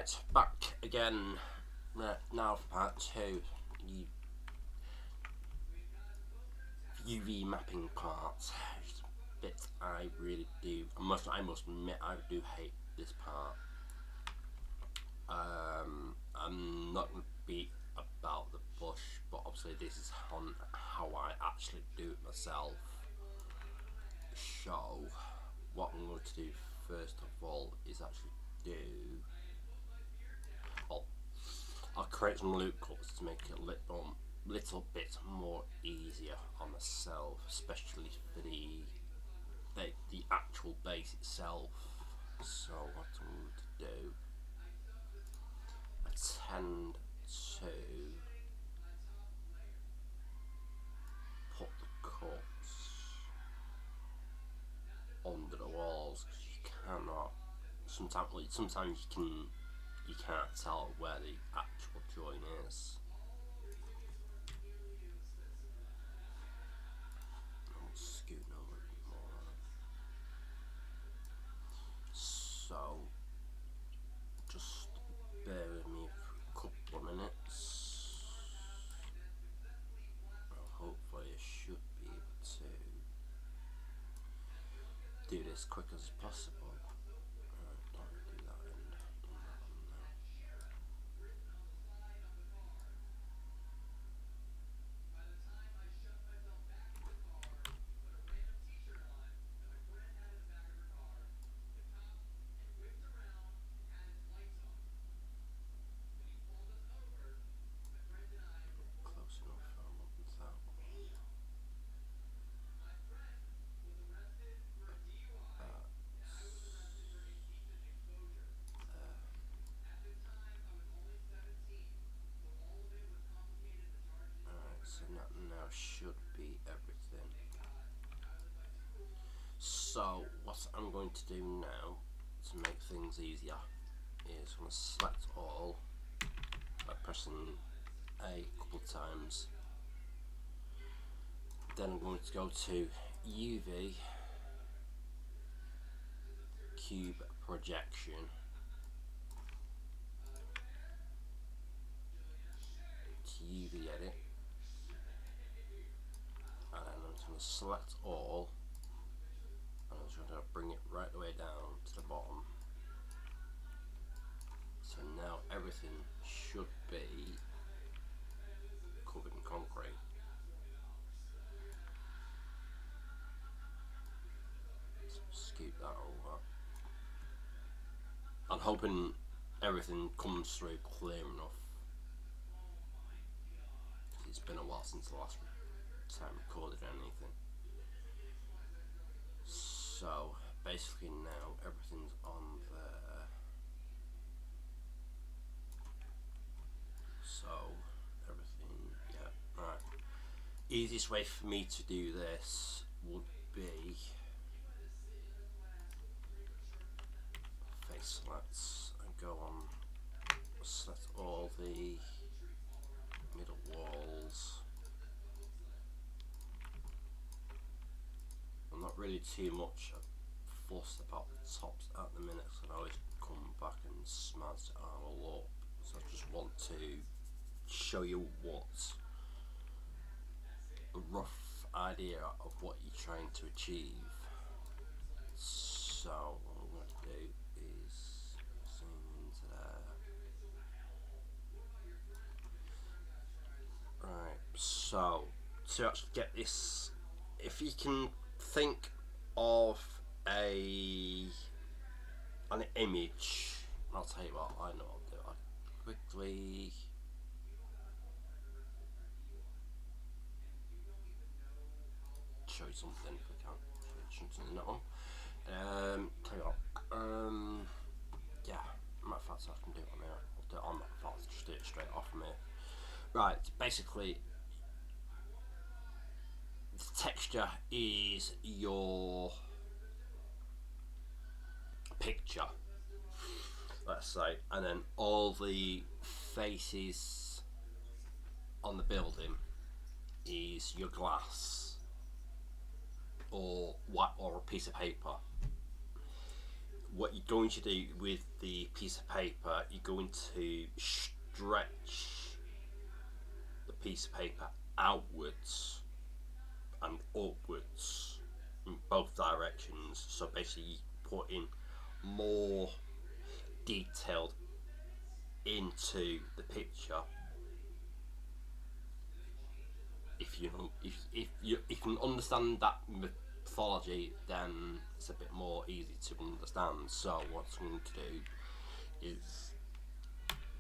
Right, back again now for part 2. UV mapping part. Bit I really do. I must admit, I do hate this part. I'm not going to beat about the bush, but obviously this is on how I actually do it myself. So, what I'm going to do first of all is actually do. I'll create some loop cuts to make it a little bit more easier on myself, especially for the actual base itself. So what I'm going to do, I tend to put the cuts under the walls because you cannot. Sometimes you can't tell where the actual join is. I'm scooting over a bit more. So just bear with me for a couple of minutes. Well, hopefully I should be able to do this quick as possible. Don't do that end. Done that one now. Close enough. I want that one. Alright, so that now should be everything. So what I'm going to do now to make things easier is I'm going to select all by pressing A couple of times. Then I'm going to go to UV Cube Projection. To UV Edit. And I'm just going to select all. And I'm just going to bring it right the way down to the bottom. So now everything should be covered in concrete. So scoot that over. I'm hoping everything comes through clear enough. It's been a while since the last time I recorded anything. So basically now everything's on there. So everything, yeah, right. Easiest way for me to do this would be face selects and go on, select all the middle walls. I'm not really too much fussed about the tops at the minute, so I always come back and smudge it all up. So I just want to show you what a rough idea of what you're trying to achieve. So what I'm going to do is zoom into there. Right, so to actually get this, if you can think of an image, I'll tell you what, I know I'll do. I'll quickly show you something if I can. Show you something in that one. Tell you what, yeah, matter of fact, I can do it on here. I'll do it on that fact, just do it straight off from here. Right, basically, the texture is your picture, let's say, and then all the faces on the building is your glass or a piece of paper. what you're going to do with the piece of paper, you're going to stretch the piece of paper outwards and upwards in both directions. So basically, you put in more detailed into the picture. If you can understand that mythology, then it's a bit more easy to understand. So what I'm going to do is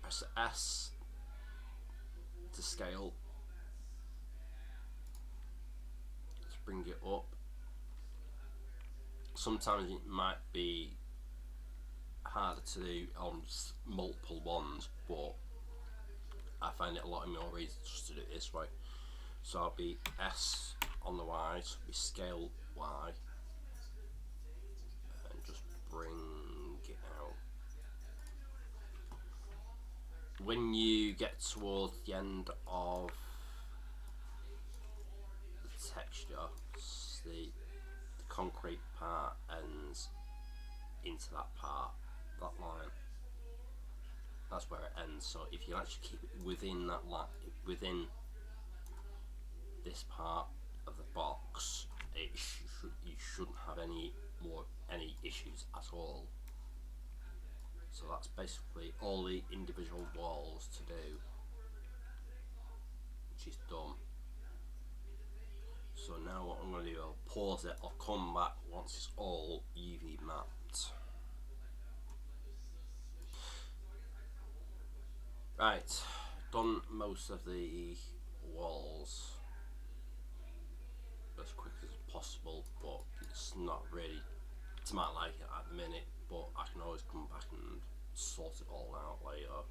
press S to scale, to bring it up. Sometimes it might be harder to do on multiple ones, but I find it a lot more easy just to do it this way. So I'll be S on the Y, so it'll be scale Y, and just bring it out. When you get towards the end of the texture, the concrete part ends into that part, that line. That's where it ends. So if you actually keep it within that line, within this part of the box, you shouldn't have any issues at all. So that's basically all the individual walls to do, which is done. So now what I'm going to do, I'll pause it, I'll come back once it's all UV mapped. Right, done most of the walls as quick as possible, but it's not really to my liking at the minute, but I can always come back and sort it all out later.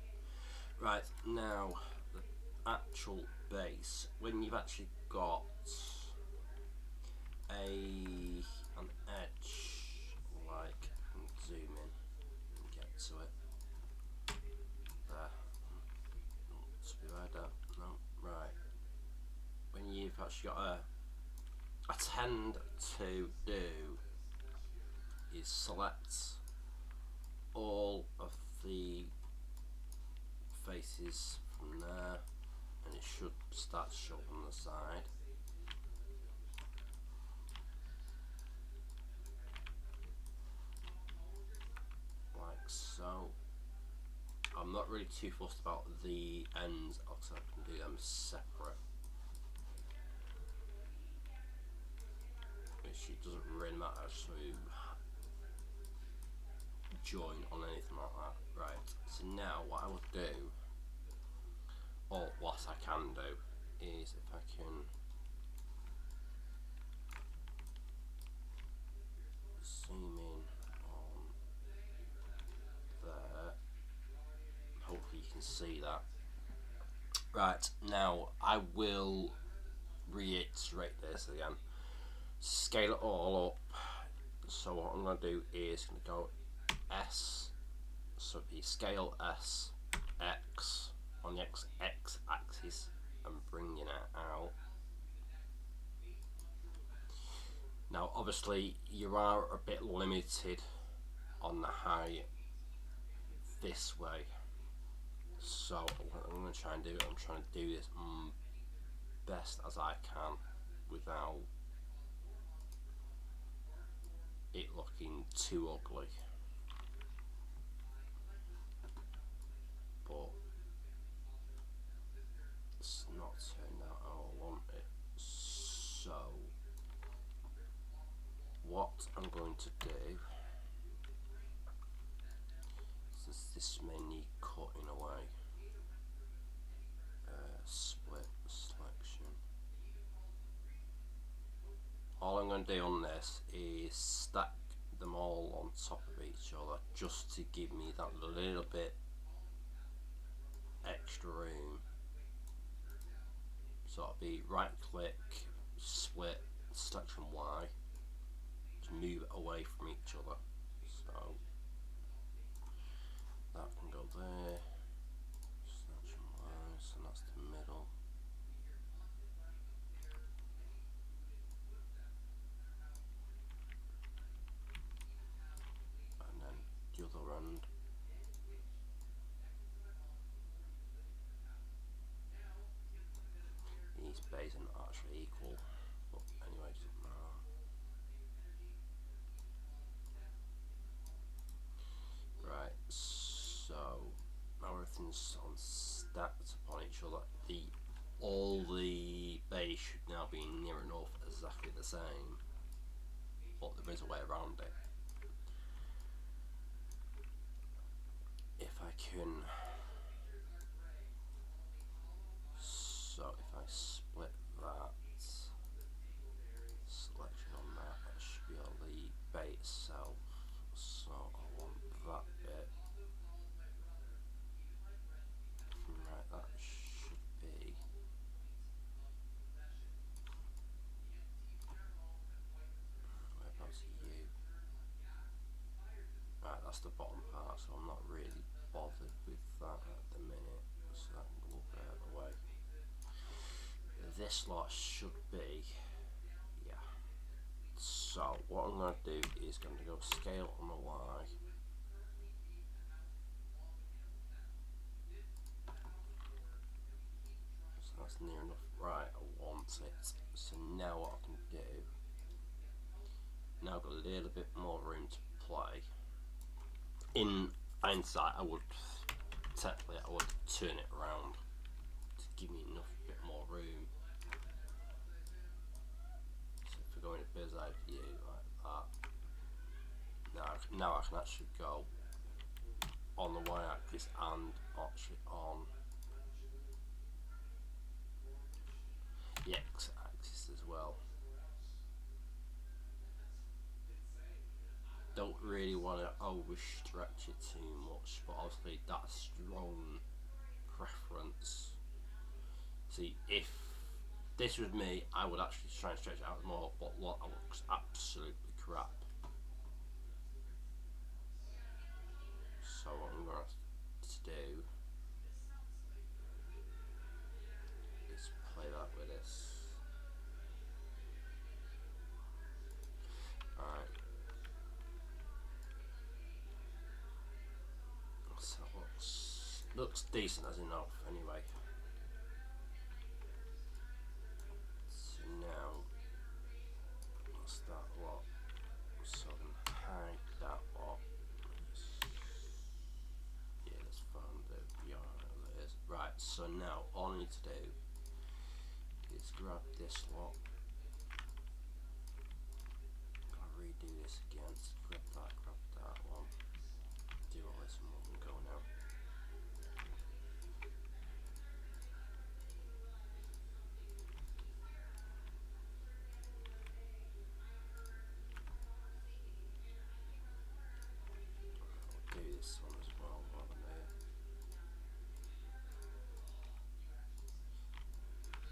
Right, now the actual base, when you've actually got an edge, like, I can zoom in and get to it. There. Must be right there. No, right. When you've actually got I tend to do is select all of the faces from there, and it should start to show on the side. Like so. I'm not really too fussed about the ends, because I can do them separate, which it doesn't really matter to join on anything like that. Right, so now what I will do, or what I can do, is if I can zoom in on there, hopefully you can see that. Right, now I will reiterate this again, scale it all up. So what I'm going to do is going to go S, so it'd be scale S, X on the X axis, and bringing it out. Now obviously you are a bit limited on the height this way, so what I'm going to try and do, I'm trying to do this best as I can without it looking too ugly. But it's not turned out how I want it. So what I'm going to do, since this may need cutting away, split selection. All I'm going to do on this is stack them all on top of each other, just to give me that little bit extra room. So it'll be right click, split, selection Y, to move it away from each other. So that can go there, selection Y, so that's the middle. And then sections on stacked upon each other. All the bays should now be near enough exactly the same, but there is a way around it. If I can, so if I split that selection on that should be on the bay itself. So I want that bit. Right, that should be. Whereabouts are you? Right, that's the bottom part, so I'm not really bothered with that at the minute. So that can go up out of the way. This lot should be, yeah. So what I'm going to do is going to go scale on the Y. So that's near enough. Right, I want it. So now what I can do, now I've got a little bit more room to play. In hindsight, I would technically turn it around to give me enough bit more room. So if we're going to bird's eye view like that, now I can actually go on the y-axis and actually on the x-axis as well. Don't really want to overstretch it too much, but obviously that's your own preference. See, if this was me, I would actually try and stretch it out more, but what looks absolutely crap. So what I'm going to do is play that with this. Alright. So looks decent as enough anyway. So now what's that lot? So I can hide that lot. Yeah, let's find the yeah, there it is. Right, so now all I need to do is grab this lot. I'll redo this again. So grab that one. Do all this and we can go now. I'll do this one as well while I'm there.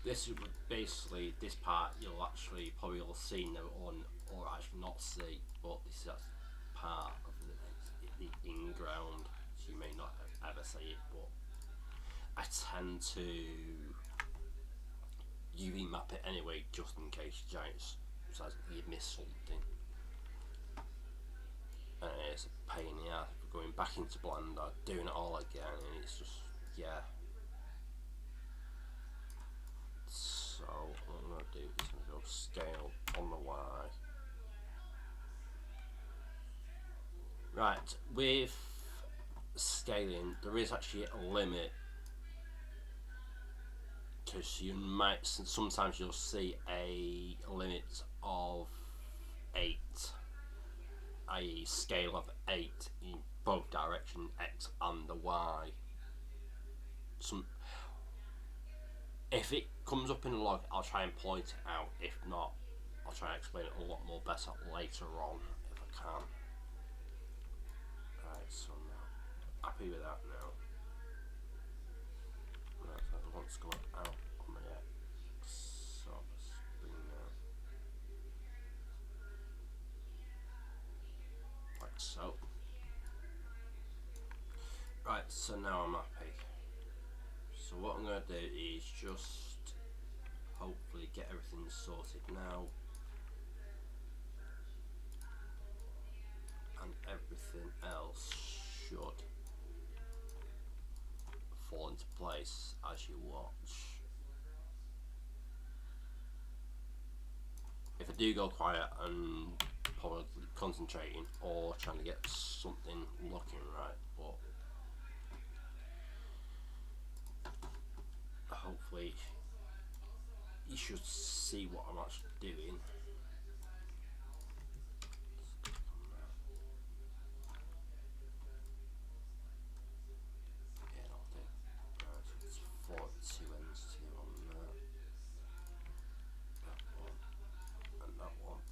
This is basically this part you'll actually probably all see now on or actually not see, but this is part of the in-ground, so you may not ever see it, but I tend to UV map it anyway just in case giants says you miss something. And it's a pain in the ass going back into Blender, doing it all again, and it's just, yeah. So what I'm going to do is I'm going to go scale on the Y. Right, with scaling there is actually a limit, because you might sometimes you'll see a limit of 8, i.e. scale of 8 in both direction X and the Y. If it comes up in the log, I'll try and point it out. If not, I'll try and explain it a lot more better later on if I can. Right, so now happy with that now. Right, so the one's going out on the X. So let's bring that like so. Right, so now I'm happy. So what I'm going to do is just hopefully get everything sorted now, and everything else should fall into place as you watch. If I do go quiet and probably concentrating or trying to get something looking right, but should see what I'm actually doing. Yeah, that'll do. Right, so it's 42 ends to on that. That one and that one.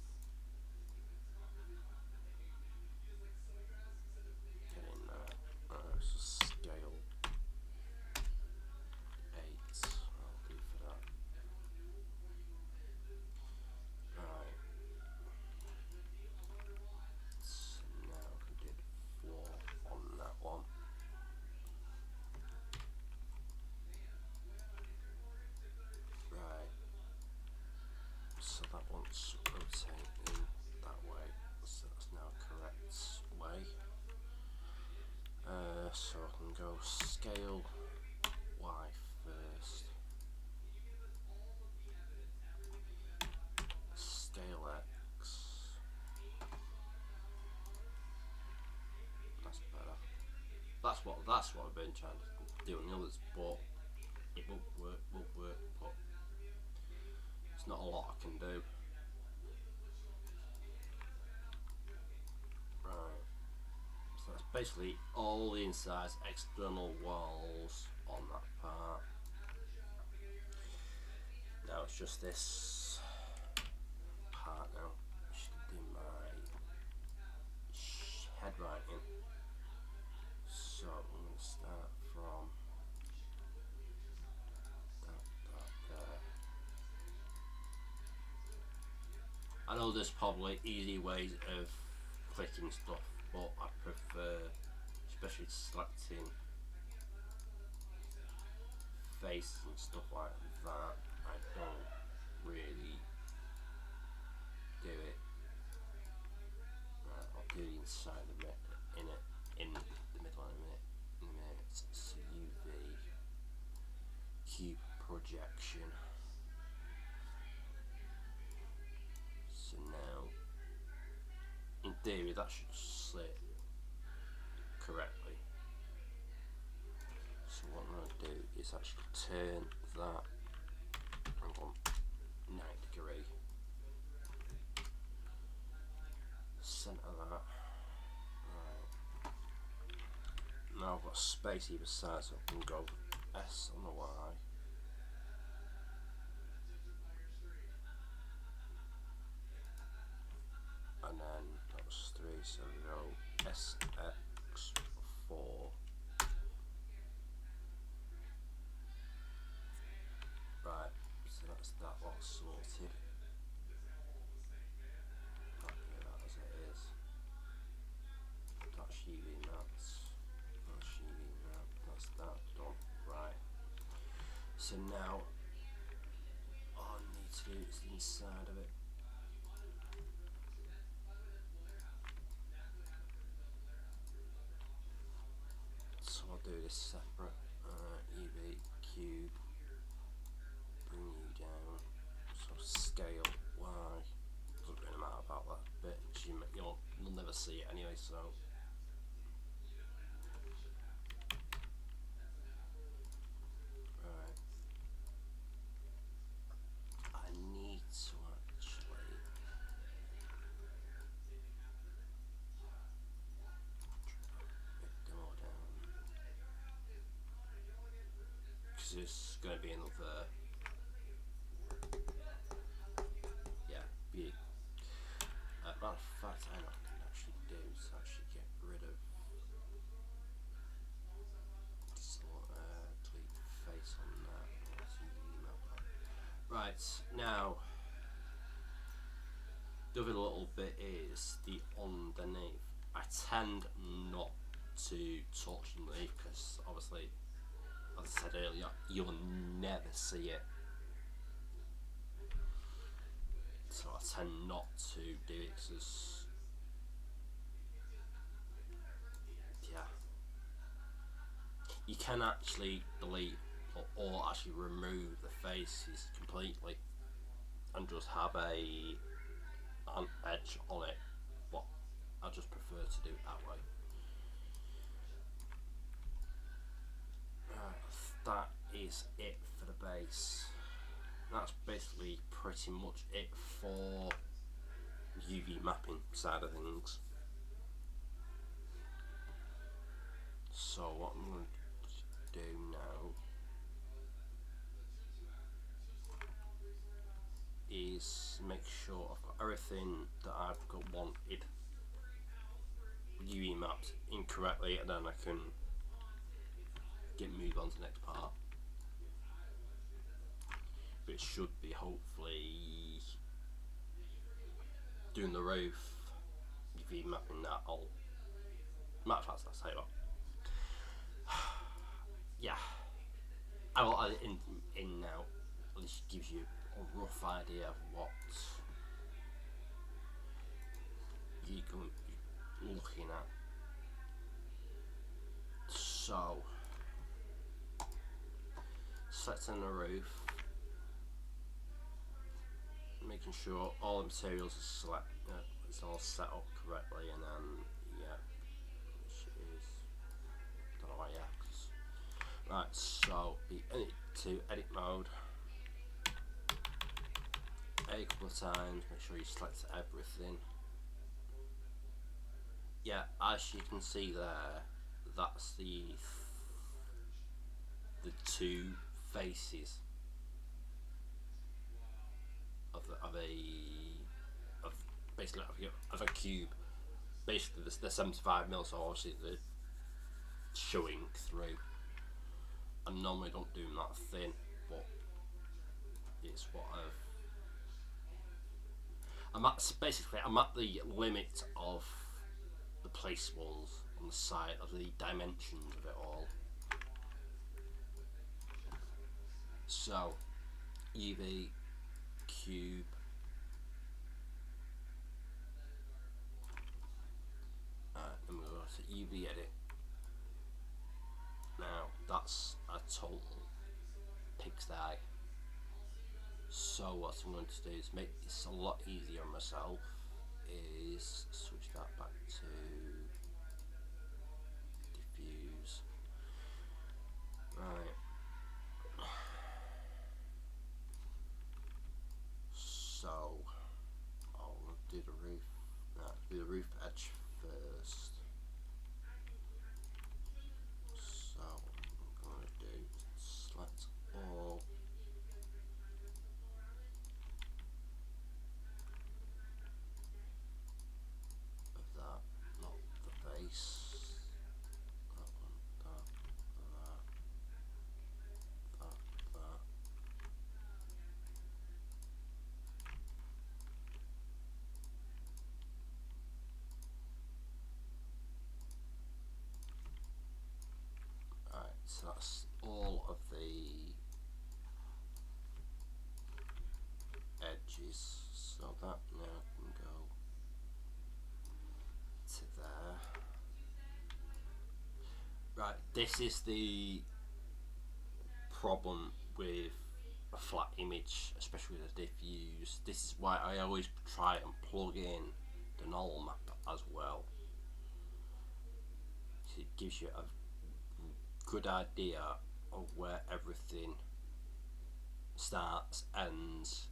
Get in there. So scale 8. I'll do for that. Right. So now I can do the 4 on that one. Right. So that one's rotating that way. So that's now correct way. So I can go scale Y first. Scale X. That's better. That's what I've been trying to do on the others, but it won't work, but it's not a lot I can do. Right. So that's basically all the insides, external walls on that part. Now it's just this part now. I should do my head writing. So I'm going to start from that there. I know there's probably easy ways of clicking stuff, but I prefer, especially selecting faces and stuff like that, I don't really do it. Right, I'll do the inside of it in the middle in a minute. So UV cube projection. So now, in theory, that should sit correctly. So what I'm going to do is actually turn that, hang on, 90 degree, centre that. Right. Now I've got space either side, so I can go S on the Y. And then that was 3, so we go SX4. Right, so that's that lot sorted. I'll do that as it is. That's UV maps. That's UV map. That's that done. Right. So now all I need to do is the inside of it. So I'll do this separate. UV cube. Bring you down. So scale Y. Doesn't really matter about that bit. You'll never see it anyway. So. Right. I need to actually. More down. Because there's going to be another. Yeah, big. Matter of fact, I know what I can actually do is actually get rid of. So, delete face on that. Right, now. The other little bit is the underneath. I tend not to touch underneath because obviously, as I said earlier, you'll never see it. So I tend not to do it because, yeah, you can actually delete or actually remove the faces completely and just have an edge on it, but I just prefer to do it that way. That is it for the base. that's basically pretty much it for UV mapping side of things. So what I'm going to do now is make sure I've got everything that I've got wanted UV mapped incorrectly, and then I can move on to the next part, which should be hopefully doing the roof UV mapping that. I'll matter of fact, I'll say what. Yeah, I will add it in now. At least gives you a rough idea of what you're looking at. So, setting the roof, making sure all the materials are it's all set up correctly, and then which is, don't know why, right. So be to edit mode a couple of times. Make sure you select everything. Yeah, as you can see there, that's the two faces of basically of a cube. Basically, the 75mm, so obviously they're showing through. I normally don't do them that thin, but it's what I'm at the limit of the placeables on the side of the dimensions of it all. So UV cube, and we'll go to UV edit. Now that's a total pig's eye. So what I'm going to do is make this a lot easier on myself, is switch that back to diffuse. Right. So I'll do the roof. Do the roof edge first. So I'm going to do select all. So that's all of the edges, so that now can go to there. Right, this is the problem with a flat image, especially with a diffuse. This is why I always try and plug in the normal map as well. It gives you a good idea of where everything starts, ends,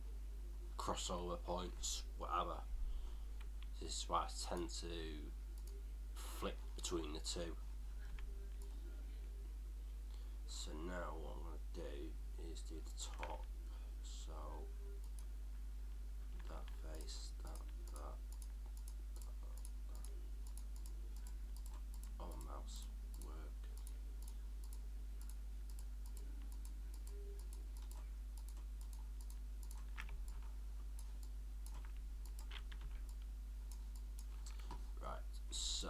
crossover points, whatever. This is why I tend to flip between the two. So now what I'm going to do is do the top. So that face, that. Oh, mouse work. Right, so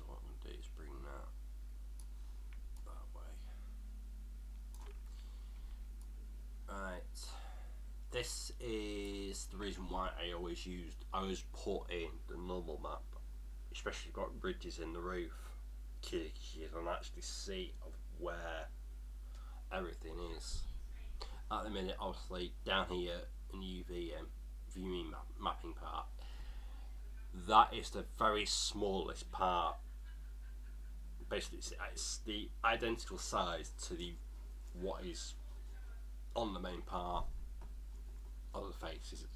what I'm going to do is bring that way. Right, this is the reason why I always put in the normal map, especially if you've got bridges in the roof, because you can actually see of where everything is. At the minute, obviously down here in UV viewing mapping part, that is the very smallest part. Basically, it's the identical size to the what is on the main part of the face.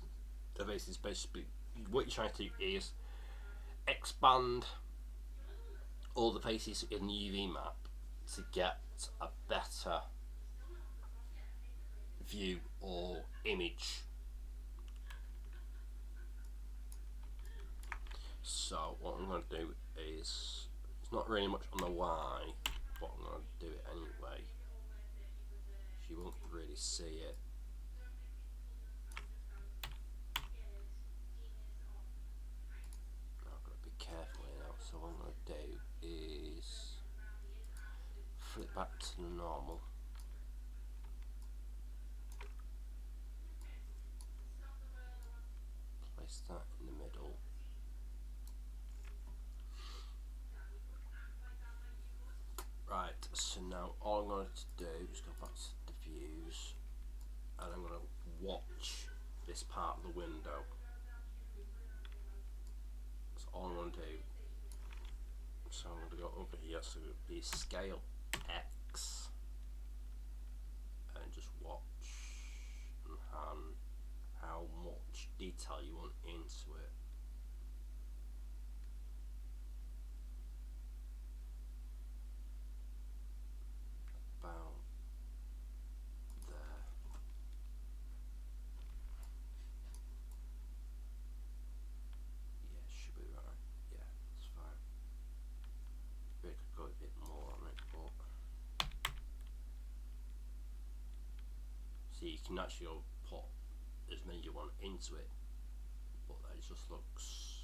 The face is basically what you're trying to do is expand all the faces in the UV map to get a better view or image. So what I'm going to do is, it's not really much on the why, but I'm going to do it anyway. You won't really see it. I've got to be careful here now. So what I'm going to do is flip back to the normal. Place that in the middle. Right, so now all I'm going to do is go back to the views, and I'm going to watch this part of the window. That's all I'm going to do. So I'm going to go over here, so it would be scale X, and just watch and how much detail you want into it. About there. Yeah, should be right. Yeah, that's fine. Maybe I could go a bit more on it, but see, you can actually put as many you want into it, but that just looks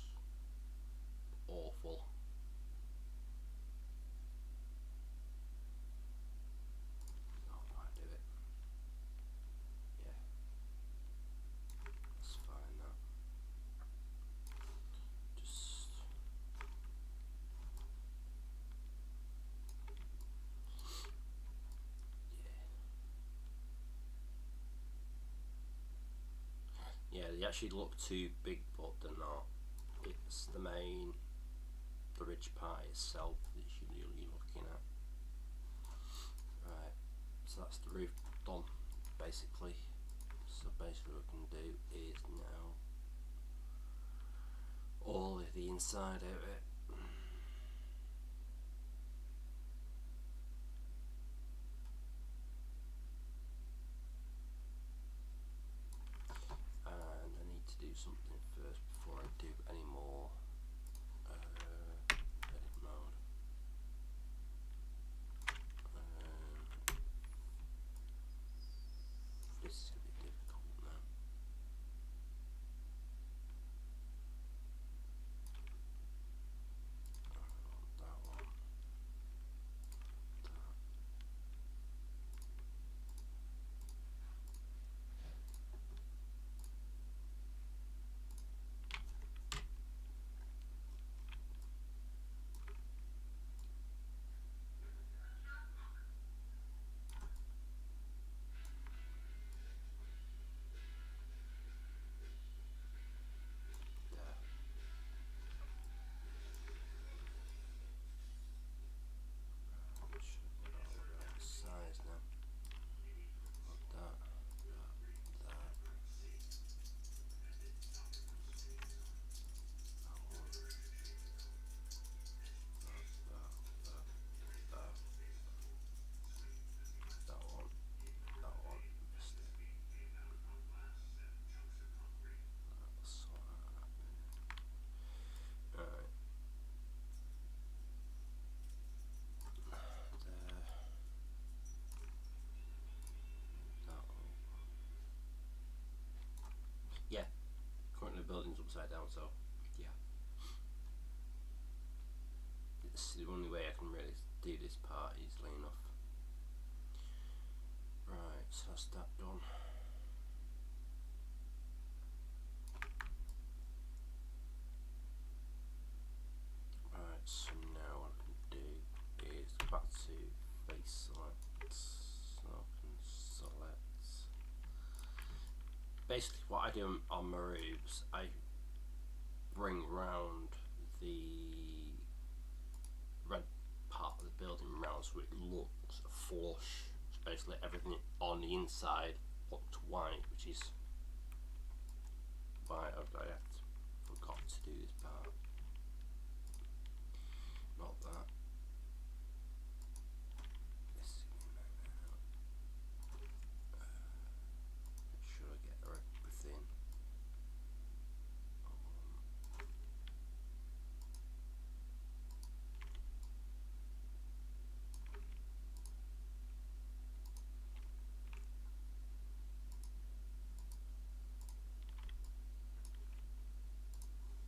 awful. Not how I do it. Yeah, that's fine now. Just yeah, they actually look too big, but they're not. It's the ridge part itself that you're looking at. Right, so that's the roof done, basically. So basically what we can do is now all of the inside of it. And I need to do something first before I do any more edit mode. This is going to be difficult now. That one. Size now. That. Yeah, currently the building's upside down, so yeah. It's the only way I can really do this part easily enough. Right, so that's that done. Right, so now what I can do is go back to face select, so I can select. Basically what I do on my roofs, I bring round the red part of the building round so it looks flush. So basically everything on the inside looked white, which is why I forgot to do this part. Not that. Should I get everything?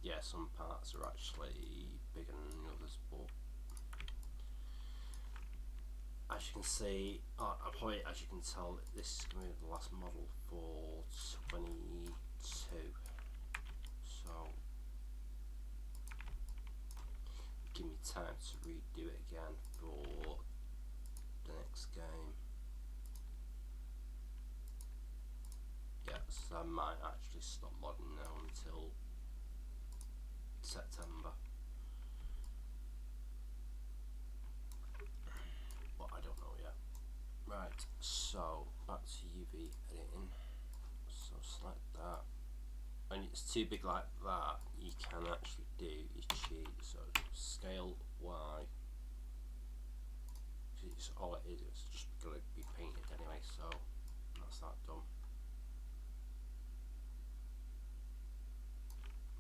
Yeah, some parts are actually bigger than the others, but as you can see, probably as you can tell, this is going to be the last model for 22. So give me time to redo it again for the next game. Yeah, so I might actually stop modding now until September. But I don't know yet. Right, so back to UV editing. So select that. When it's too big like that, you can actually do is cheat. So scale Y. It's all it is. It's just going to be painted anyway. So that's that done.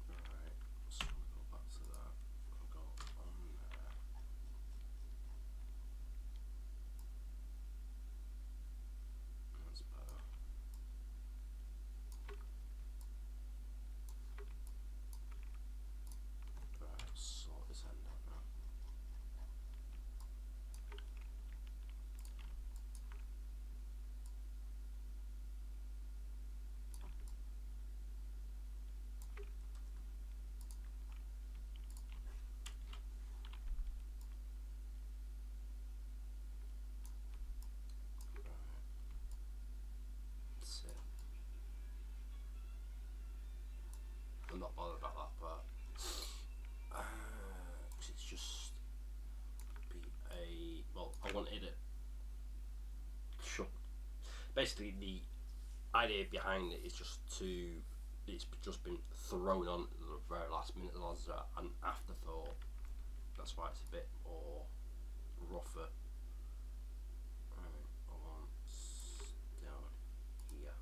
Right. So I'm gonna go back to that. I'll go on there. That's better. Right. Sort this end out now. I'm not bothered about that part. It's just be a I wanted it. Basically, the idea behind it is just it's just been thrown on at the very last minute as an afterthought. That's why it's a bit more rougher. Right, I want down here.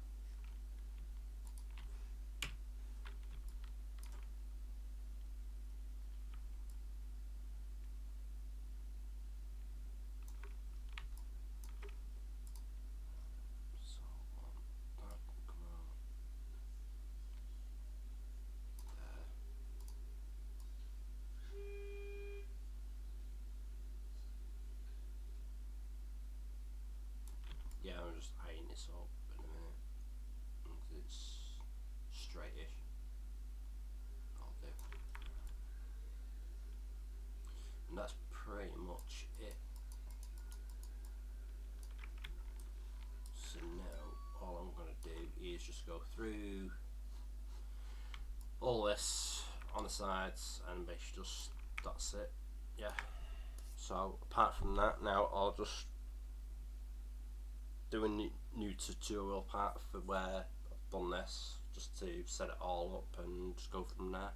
So that can come out there. Yeah, I'm just eyeing this up in a minute. It's straightish. I'll do. And that's pretty much it. So now all I'm going to do is just go through all this on the sides and basically just that's it. Yeah. So apart from that, now I'll just do a new tutorial part for where I've done this, just to set it all up and just go from there.